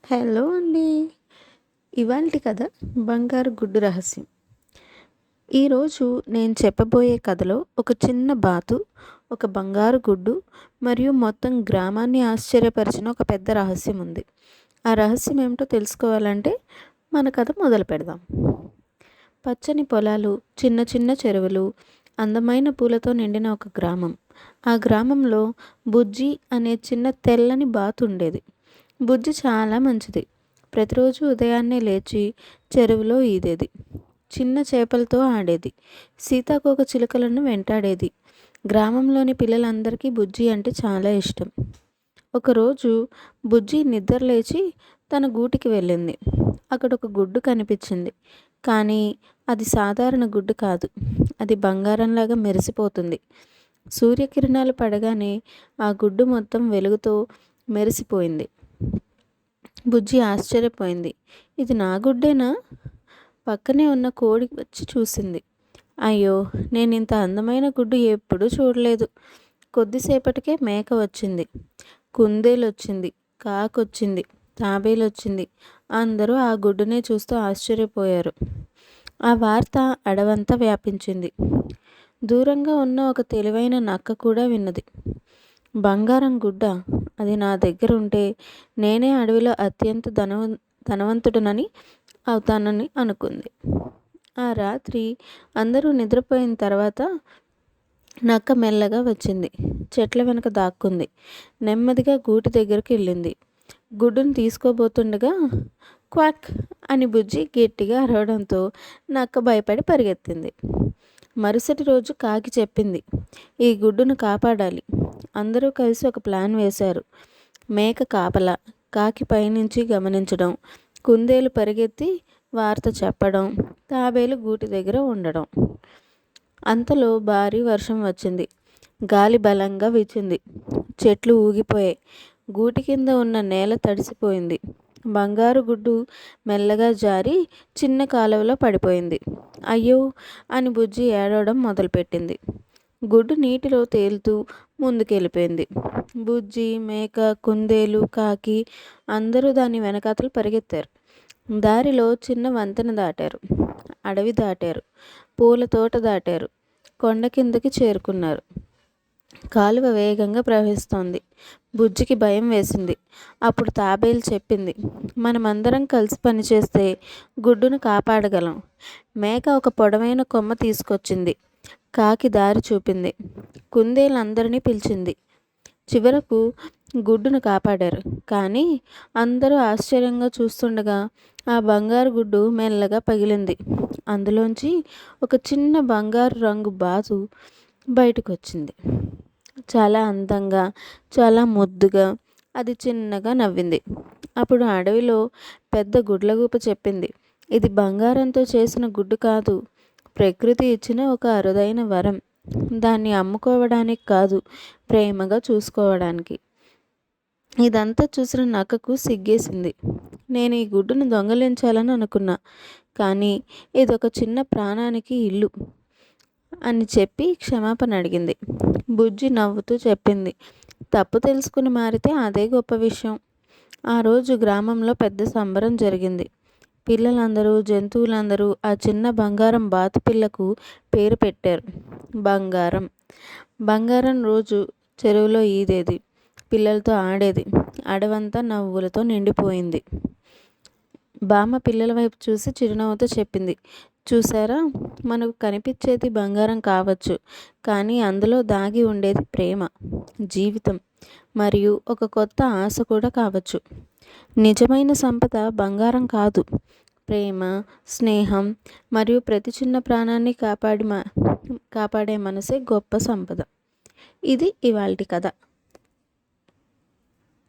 Hello అండి. ఇవాల్టి కథ బంగారు గుడ్డు రహస్యం. ఈరోజు నేను చెప్పబోయే కథలో ఒక చిన్న బాతు, ఒక బంగారు గుడ్డు మరియు మొత్తం గ్రామాన్ని ఆశ్చర్యపరిచిన ఒక పెద్ద రహస్యం ఉంది. ఆ రహస్యం ఏమిటో తెలుసుకోవాలంటే మన కథ మొదలు పెడదాం. పచ్చని పొలాలు, చిన్న చిన్న చెరువులు, అందమైన పూలతో నిండిన ఒక గ్రామం. ఆ గ్రామంలో బుజ్జి అనే చిన్న తెల్లని బాతు ఉండేది. బుజ్జి చాలా మంచిది. ప్రతిరోజు ఉదయాన్నే లేచి చెరువులో ఈదేది. చిన్న చేపలతో ఆడేది. సీతాకోక చిలుకలను వెంటాడేది. గ్రామంలోని పిల్లలందరికీ బుజ్జి అంటే చాలా ఇష్టం. ఒకరోజు బుజ్జి నిద్ర లేచి తన గూటికి వెళ్ళింది. అక్కడ ఒక గుడ్డు కనిపించింది. కానీ అది సాధారణ గుడ్డు కాదు. అది బంగారంలాగా మెరిసిపోతుంది. సూర్యకిరణాలు పడగానే ఆ గుడ్డు మొత్తం వెలుగుతో మెరిసిపోయింది. బుజ్జి ఆశ్చర్యపోయింది. ఇది నా గుడ్డేనా? పక్కనే ఉన్న కోడి వచ్చి చూసింది. అయ్యో, నేను ఇంత అందమైన గుడ్డు ఎప్పుడూ చూడలేదు. కొద్దిసేపటికే మేక వచ్చింది, కుందేలు వచ్చింది, కాకొచ్చింది, తాబేలు వచ్చింది. అందరూ ఆ గుడ్డునే చూస్తూ ఆశ్చర్యపోయారు. ఆ వార్త అడవంతా వ్యాపించింది. దూరంగా ఉన్న ఒక తెలివైన నక్క కూడా విన్నది. బంగారం గుడ్డ, అది నా దగ్గర ఉంటే నేనే అడవిలో అత్యంత ధనవంతుడనని అవుతానని అనుకుంది. ఆ రాత్రి అందరూ నిద్రపోయిన తర్వాత నక్క మెల్లగా వచ్చింది. చెట్ల వెనక దాక్కుంది. నెమ్మదిగా గూటి దగ్గరికి వెళ్ళింది. గుడ్డును తీసుకోబోతుండగా క్వాక్ అని బుజ్జి గట్టిగా అరవడంతో నక్క భయపడి పరిగెత్తింది. మరుసటి రోజు కాకి చెప్పింది, ఈ గుడ్డును కాపాడాలి. అందరూ కలిసి ఒక ప్లాన్ వేశారు. మేక కాపలా, కాకి పైనుంచి గమనించడం, కుందేలు పరిగెత్తి వార్త చెప్పడం, తాబేలు గూటి దగ్గర ఉండడం. అంతలో భారీ వర్షం వచ్చింది. గాలి బలంగా వీచింది. చెట్లు ఊగిపోయాయి. గూటి కింద ఉన్న నేల తడిసిపోయింది. బంగారు గుడ్డు మెల్లగా జారి చిన్న కాలువలో పడిపోయింది. అయ్యో అని బుజ్జి ఏడవడం మొదలుపెట్టింది. గుడ్డు నీటిలో తేలుతూ ముందుకెళ్ళిపోయింది. బుజ్జి, మేక, కుందేలు, కాకి అందరూ దాని వెనకాతలు పరిగెత్తారు. దారిలో చిన్న వంతెన దాటారు, అడవి దాటారు, పూల తోట దాటారు, కొండ కిందకి చేరుకున్నారు. కాలువ వేగంగా ప్రవహిస్తోంది. బుజ్జికి భయం వేసింది. అప్పుడు తాబేలు చెప్పింది, మనమందరం కలిసి పనిచేస్తే గుడ్డును కాపాడగలం. మేక ఒక పొడవైన కొమ్మ తీసుకొచ్చింది. కాకి దారి చూపింది. కుందేలు అందరినీ పిలిచింది. చివరకు గుడ్డును కాపాడారు. కానీ అందరూ ఆశ్చర్యంగా చూస్తుండగా ఆ బంగారు గుడ్డు మెల్లగా పగిలింది. అందులోంచి ఒక చిన్న బంగారు రంగు బాతు బయటకు వచ్చింది. చాలా అందంగా, చాలా ముద్దుగా. అది చిన్నగా నవ్వింది. అప్పుడు అడవిలో పెద్ద గుడ్లగూప చెప్పింది, ఇది బంగారంతో చేసిన గుడ్డు కాదు, ప్రకృతి ఇచ్చిన ఒక అరుదైన వరం. దాన్ని అమ్ముకోవడానికి కాదు, ప్రేమగా చూసుకోవడానికి. ఇదంతా చూసిన నక్కకు సిగ్గేసింది. నేను ఈ గుడ్డును దొంగలించాలని అనుకున్నా, కానీ ఇదొక చిన్న ప్రాణానికి ఇల్లు అని చెప్పి క్షమాపణ అడిగింది. బుజ్జి నవ్వుతూ చెప్పింది, తప్పు తెలుసుకుని మారితే అదే గొప్ప విషయం. ఆ రోజు గ్రామంలో పెద్ద సంబరం జరిగింది. పిల్లలందరూ, జంతువులందరూ ఆ చిన్న బంగారం బాతు పిల్లకు పేరు పెట్టారు, బంగారం. బంగారం రోజు చెరువులో ఈదేది, పిల్లలతో ఆడేది. అడవంతా నవ్వులతో నిండిపోయింది. బామ్మ పిల్లల వైపు చూసి చిరునవ్వుతో చెప్పింది, చూసారా, మనకు కనిపించేది బంగారం కావచ్చు, కానీ అందులో దాగి ఉండేది ప్రేమ, జీవితం మరియు ఒక కొత్త ఆశ కూడా కావచ్చు. నిజమైన సంపద బంగారం కాదు, ప్రేమ, స్నేహం మరియు ప్రతి చిన్న ప్రాణాన్ని కాపాడే మనసే గొప్ప సంపద. ఇది ఇవాల్టి కథ.